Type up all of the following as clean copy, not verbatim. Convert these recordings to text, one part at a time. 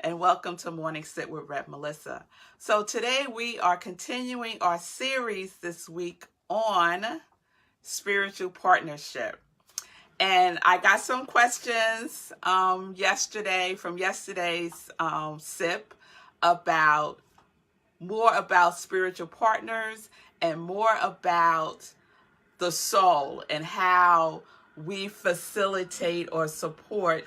and welcome to Morning Sit with Rev Melissa. So today we are continuing our series this week on spiritual partnership. And I got some questions yesterday from yesterday's SIP about more about spiritual partners and more about the soul and how we facilitate or support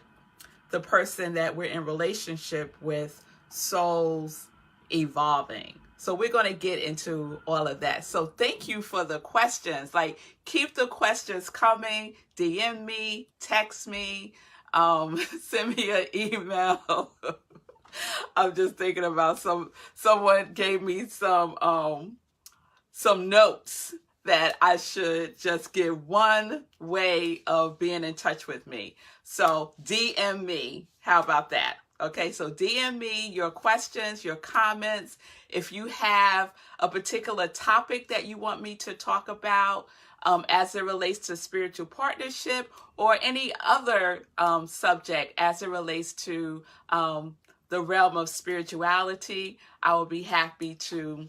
the person that we're in relationship with, souls evolving. So we're going to get into all of that. So thank you for the questions. Like, keep the questions coming. DM me, text me, send me an email. I'm just thinking about someone gave me some notes that I should just give one way of being in touch with me. So DM me. How about that? Okay, so DM me your questions, your comments. If you have a particular topic that you want me to talk about as it relates to spiritual partnership or any other subject as it relates to the realm of spirituality, I will be happy to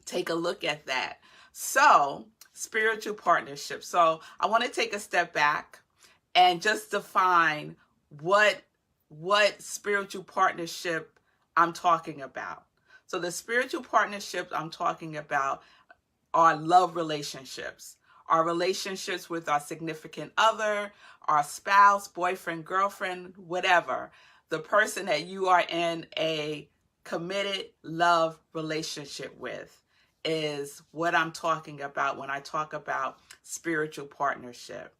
take a look at that. So, spiritual partnership. So, I want to take a step back and just define what spiritual partnership I'm talking about. So, the spiritual partnerships I'm talking about are love relationships, our relationships with our significant other, our spouse, boyfriend, girlfriend, whatever. The person that you are in a committed love relationship with is what I'm talking about when I talk about spiritual partnership.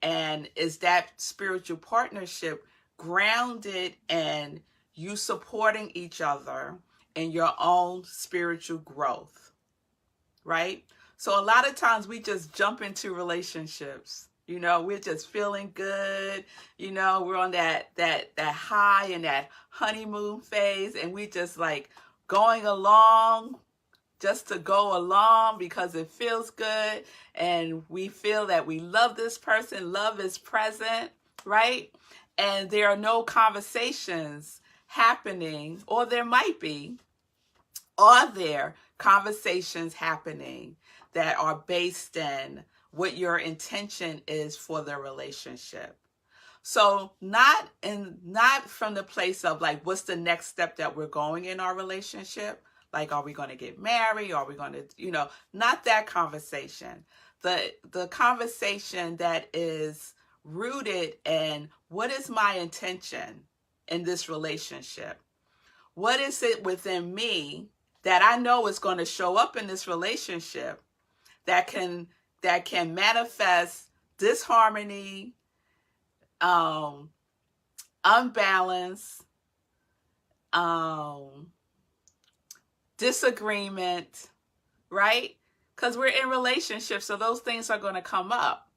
And is that spiritual partnership grounded in you supporting each other in your own spiritual growth, right? So a lot of times we just jump into relationships. You know, we're just feeling good. You know, we're on that high and that honeymoon phase, and we just like going along just to go along because it feels good and we feel that we love this person, love is present, right? And there are no conversations happening, or there might be. Are there conversations happening that are based in what your intention is for the relationship? So not from the place of like, what's the next step that we're going in our relationship? Like, are we going to get married? Are we going to, not that conversation. The conversation that is rooted in what is my intention in this relationship? What is it within me that I know is going to show up in this relationship that can manifest disharmony, unbalance, disagreement, right? Because we're in relationships, so those things are going to come up.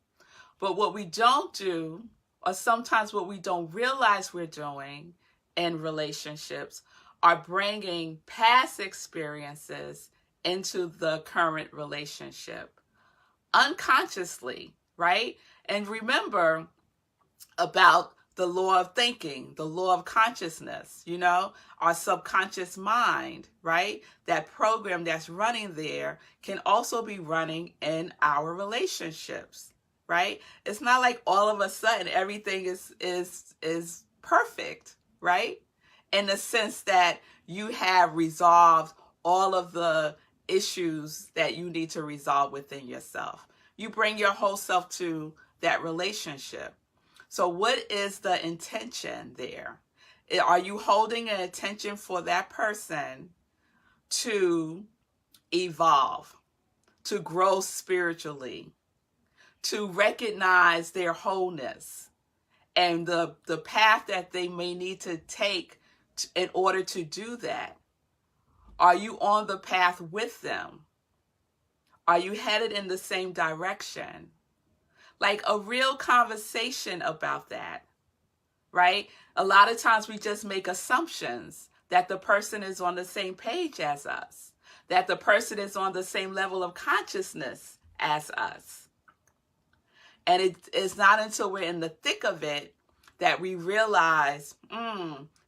But what we don't do, or sometimes what we don't realize we're doing in relationships, are bringing past experiences into the current relationship unconsciously, right? And remember about the law of thinking, the law of consciousness, our subconscious mind, right? That program that's running there can also be running in our relationships, right? It's not like all of a sudden everything is perfect, right? In the sense that you have resolved all of the issues that you need to resolve within yourself. You bring your whole self to that relationship. So what is the intention there? Are you holding an intention for that person to evolve, to grow spiritually, to recognize their wholeness and the path that they may need to take in order to do that? Are you on the path with them? Are you headed in the same direction? Like a real conversation about that, right? A lot of times we just make assumptions that the person is on the same page as us, that the person is on the same level of consciousness as us. And it's not until we're in the thick of it that we realize,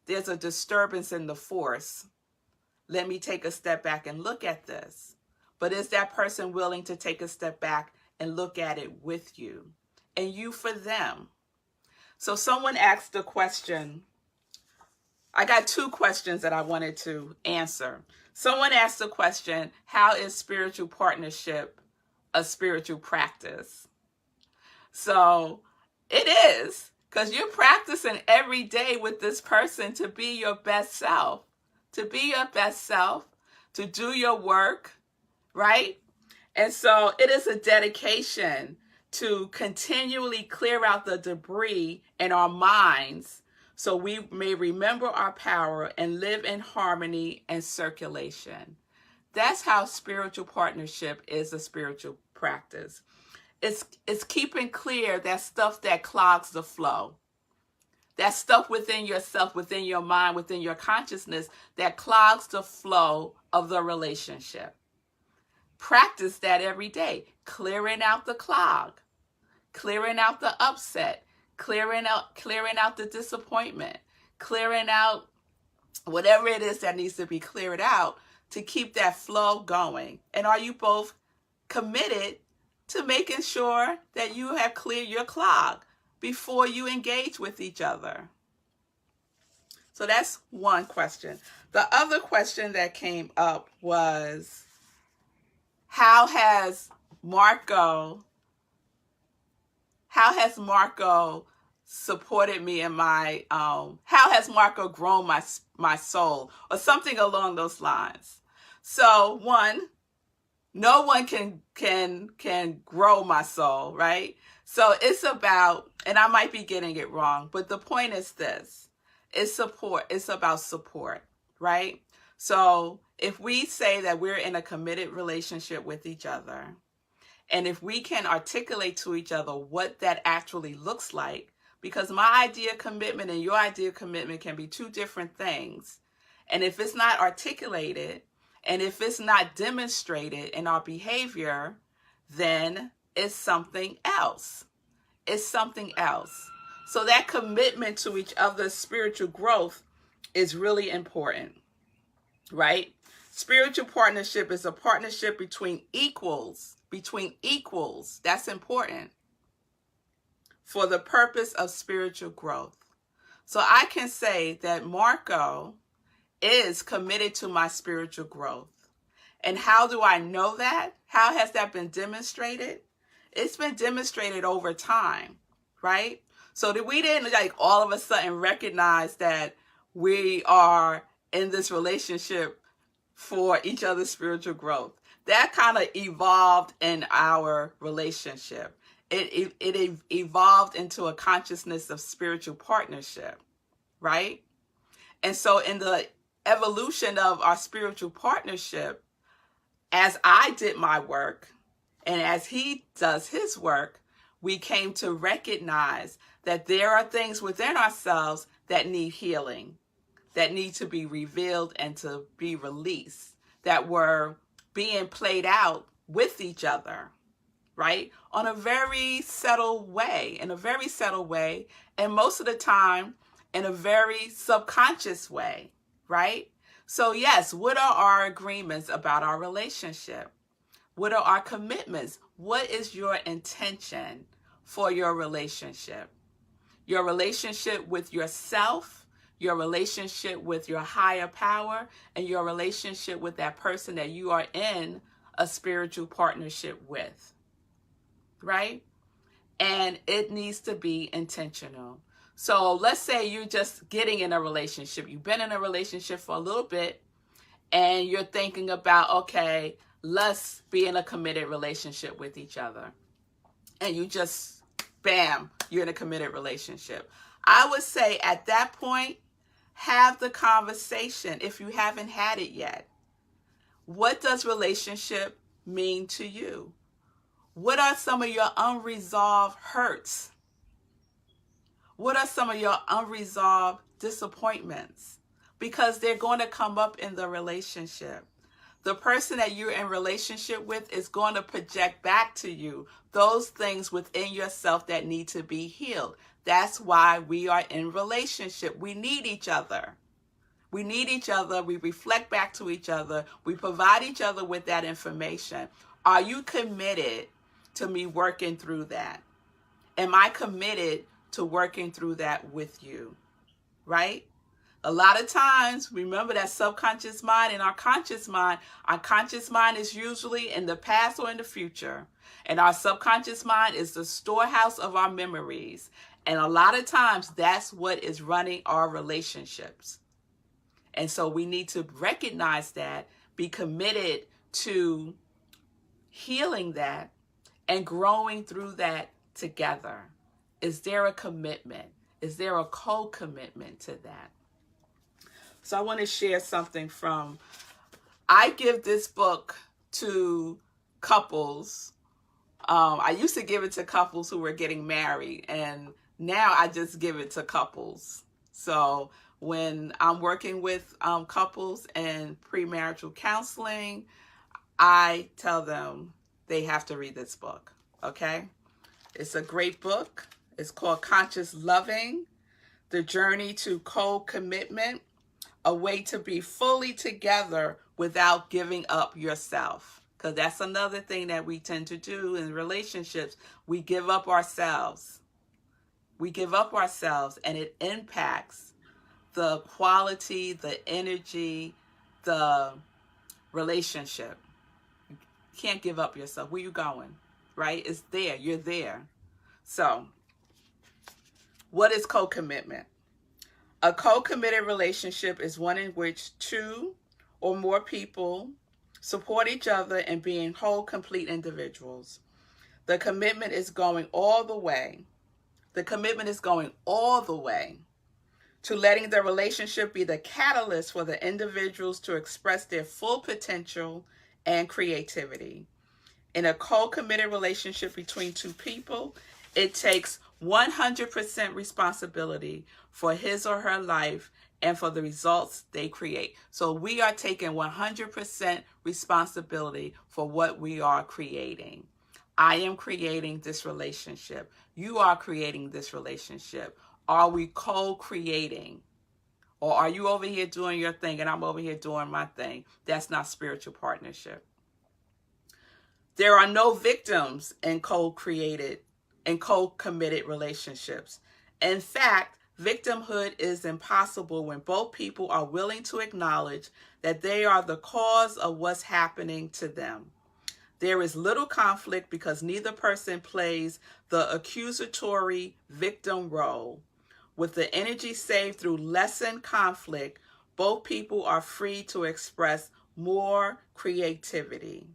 there's a disturbance in the force. Let me take a step back and look at this. But is that person willing to take a step back and look at it with you? And you for them. So someone asked the question. I got two questions that I wanted to answer. Someone asked the question, how is spiritual partnership a spiritual practice? So it is, because you're practicing every day with this person to be your best self, to be your best self, to do your work, right? And so it is a dedication to continually clear out the debris in our minds so we may remember our power and live in harmony and circulation. That's how spiritual partnership is a spiritual practice. It's keeping clear that stuff that clogs the flow. That stuff within yourself, within your mind, within your consciousness that clogs the flow of the relationship. Practice that every day, clearing out the clog, clearing out the upset, clearing out the disappointment, clearing out whatever it is that needs to be cleared out to keep that flow going. And are you both committed to making sure that you have cleared your clog before you engage with each other? So that's one question. The other question that came up was, how has Marco supported me in my, how has Marco grown my soul, or something along those lines? So one, no one can grow my soul, right? So it's about, and I might be getting it wrong, but the point is this, it's support. It's about support, right? So if we say that we're in a committed relationship with each other, and if we can articulate to each other what that actually looks like, because my idea of commitment and your idea of commitment can be two different things. And if it's not articulated, and if it's not demonstrated in our behavior, then it's something else. It's something else. So that commitment to each other's spiritual growth is really important, right? Spiritual partnership is a partnership between equals. That's important for the purpose of spiritual growth. So I can say that Marco is committed to my spiritual growth. And how do I know that? How has that been demonstrated? It's been demonstrated over time, right? So that we didn't like all of a sudden recognize that we are in this relationship for each other's spiritual growth. That kind of evolved in our relationship. It evolved into a consciousness of spiritual partnership, right? And so in the evolution of our spiritual partnership, as I did my work and as he does his work, we came to recognize that there are things within ourselves that need healing, that need to be revealed and to be released, that were being played out with each other, right? On a very subtle way, and most of the time in a very subconscious way, right? So yes, what are our agreements about our relationship? What are our commitments? What is your intention for your relationship? Your relationship with yourself, your relationship with your higher power, and your relationship with that person that you are in a spiritual partnership with, right? And it needs to be intentional. So let's say you're just getting in a relationship. You've been in a relationship for a little bit and you're thinking about, okay, let's be in a committed relationship with each other. And you just, bam, you're in a committed relationship. I would say at that point, have the conversation if you haven't had it yet. What does relationship mean to you? What are some of your unresolved hurts? What are some of your unresolved disappointments? Because they're going to come up in the relationship. The person that you're in relationship with is going to project back to you those things within yourself that need to be healed. That's why we are in relationship. We need each other. We need each other. We reflect back to each other. We provide each other with that information. Are you committed to me working through that? Am I committed to working through that with you? Right? A lot of times, remember that subconscious mind and our conscious mind. Our conscious mind is usually in the past or in the future. And our subconscious mind is the storehouse of our memories. And a lot of times, that's what is running our relationships. And so we need to recognize that, be committed to healing that and growing through that together. Is there a commitment? Is there a co-commitment to that? So I want to share something from, I give this book to couples. I used to give it to couples who were getting married, and now I just give it to couples. So when I'm working with couples and premarital counseling, I tell them they have to read this book, okay? It's a great book. It's called Conscious Loving, The Journey to Co-Commitment, a way to be fully together without giving up yourself. Because that's another thing that we tend to do in relationships. We give up ourselves. We give up ourselves, and it impacts the quality, the energy, the relationship. You can't give up yourself. Where you going? Right? It's there. You're there. So, what is co-commitment? A co-committed relationship is one in which two or more people support each other in being whole, complete individuals. The commitment is going all the way. The commitment is going all the way to letting the relationship be the catalyst for the individuals to express their full potential and creativity. In a co-committed relationship between two people, it takes 100% responsibility for his or her life and for the results they create. So we are taking 100% responsibility for what we are creating. I am creating this relationship. You are creating this relationship. Are we co-creating? Or are you over here doing your thing and I'm over here doing my thing? That's not spiritual partnership. There are no victims in co-created and co-committed relationships. In fact, victimhood is impossible when both people are willing to acknowledge that they are the cause of what's happening to them. There is little conflict because neither person plays the accusatory victim role. With the energy saved through lessened conflict, both people are free to express more creativity.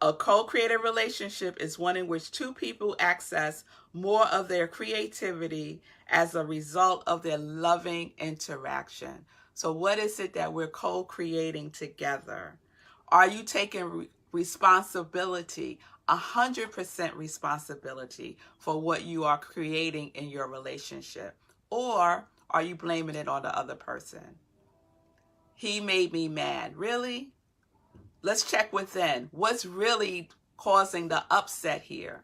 A co-created relationship is one in which two people access more of their creativity as a result of their loving interaction. So what is it that we're co-creating together? Are you taking responsibility, 100% responsibility for what you are creating in your relationship? Or are you blaming it on the other person? He made me mad. Really? Let's check within. What's really causing the upset here?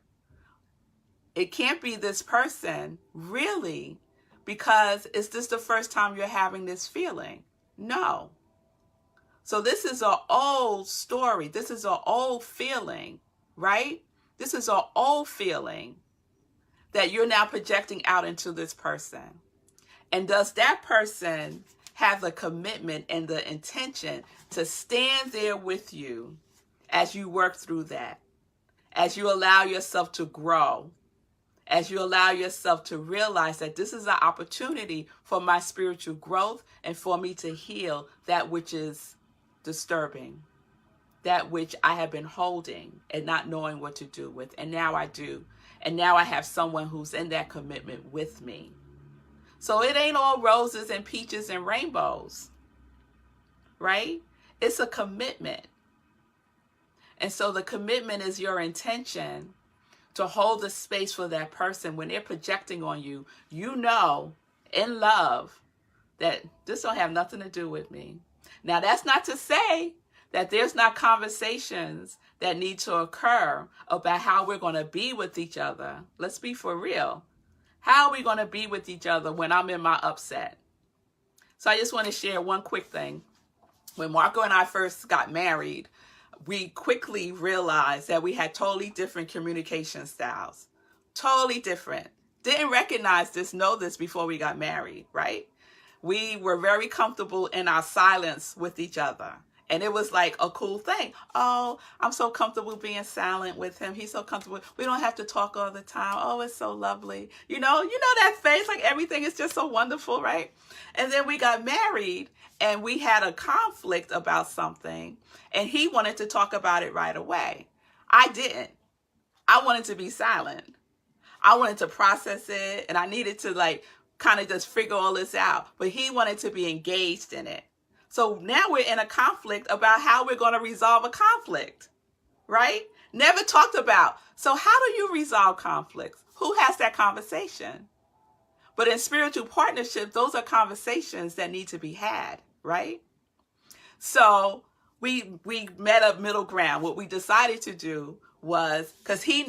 It can't be this person, really, because is this the first time you're having this feeling? No. So this is an old story. This is an old feeling, right? This is an old feeling that you're now projecting out into this person. And does that person have the commitment and the intention to stand there with you as you work through that, as you allow yourself to grow, as you allow yourself to realize that this is an opportunity for my spiritual growth and for me to heal that which is disturbing, that which I have been holding and not knowing what to do with. And now I do. And now I have someone who's in that commitment with me. So it ain't all roses and peaches and rainbows, right? It's a commitment. And so the commitment is your intention to hold the space for that person when they're projecting on you. You know, in love, that this don't have nothing to do with me. Now, that's not to say that there's not conversations that need to occur about how we're going to be with each other. Let's be for real. How are we going to be with each other when I'm in my upset? So I just want to share one quick thing. When Marco and I first got married, we quickly realized that we had totally different communication styles. Totally different. Didn't recognize this, know this before we got married, right? We were very comfortable in our silence with each other. And it was like a cool thing. Oh, I'm so comfortable being silent with him. He's so comfortable. We don't have to talk all the time. Oh, it's so lovely. You know that phase, like everything is just so wonderful, right? And then we got married and we had a conflict about something and he wanted to talk about it right away. I didn't. I wanted to be silent. I wanted to process it and I needed to like kind of just figure all this out. But he wanted to be engaged in it. So now we're in a conflict about how we're going to resolve a conflict, right? Never talked about. So how do you resolve conflicts? Who has that conversation? But in spiritual partnership, those are conversations that need to be had, right? So we met a middle ground. What we decided to do was, because he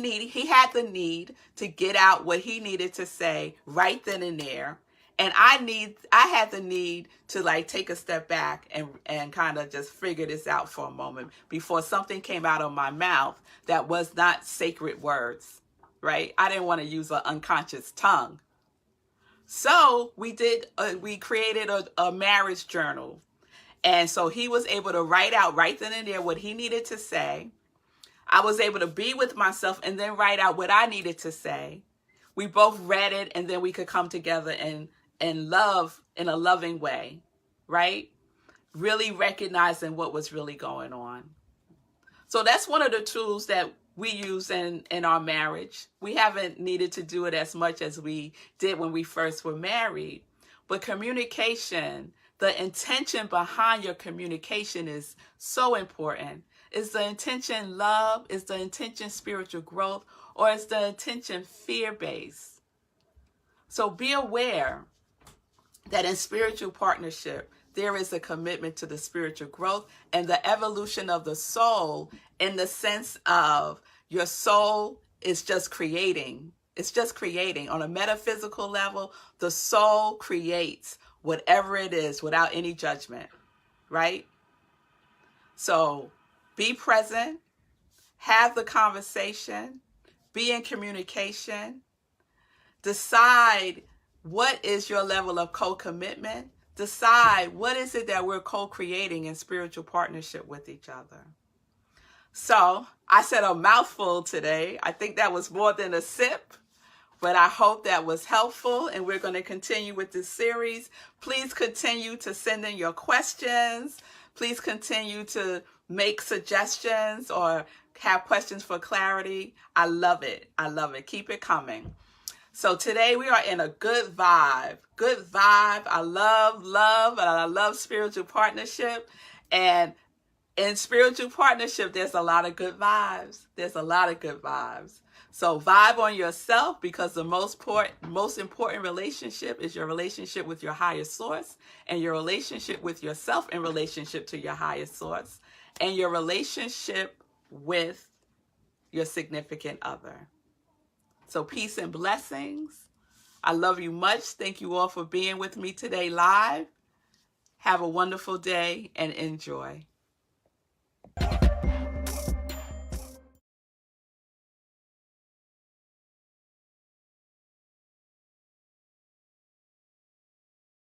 had the need to get out what he needed to say right then and there. And I had the need to like take a step back and kind of just figure this out for a moment before something came out of my mouth that was not sacred words, right? I didn't want to use an unconscious tongue. So we created a marriage journal. And so he was able to write out right then and there what he needed to say. I was able to be with myself and then write out what I needed to say. We both read it and then we could come together and love in a loving way, right? Really recognizing what was really going on. So that's one of the tools that we use in our marriage. We haven't needed to do it as much as we did when we first were married. But communication, the intention behind your communication is so important. Is the intention love? Is the intention spiritual growth? Or is the intention fear-based? So be aware that in spiritual partnership, there is a commitment to the spiritual growth and the evolution of the soul in the sense of your soul is just creating. It's just creating. On a metaphysical level, the soul creates whatever it is without any judgment, right? So be present, have the conversation, be in communication, decide what is your level of co-commitment? Decide what is it that we're co-creating in spiritual partnership with each other. So I said a mouthful today. I think that was more than a sip, but I hope that was helpful and we're going to continue with this series. Please continue to send in your questions. Please continue to make suggestions or have questions for clarity. I love it. I love it. Keep it coming. So today we are in a good vibe. Good vibe. I love, and I love spiritual partnership. And in spiritual partnership, there's a lot of good vibes. There's a lot of good vibes. So vibe on yourself because the most important relationship is your relationship with your higher source and your relationship with yourself in relationship to your higher source and your relationship with your significant other. So peace and blessings. I love you much. Thank you all for being with me today live. Have a wonderful day and enjoy.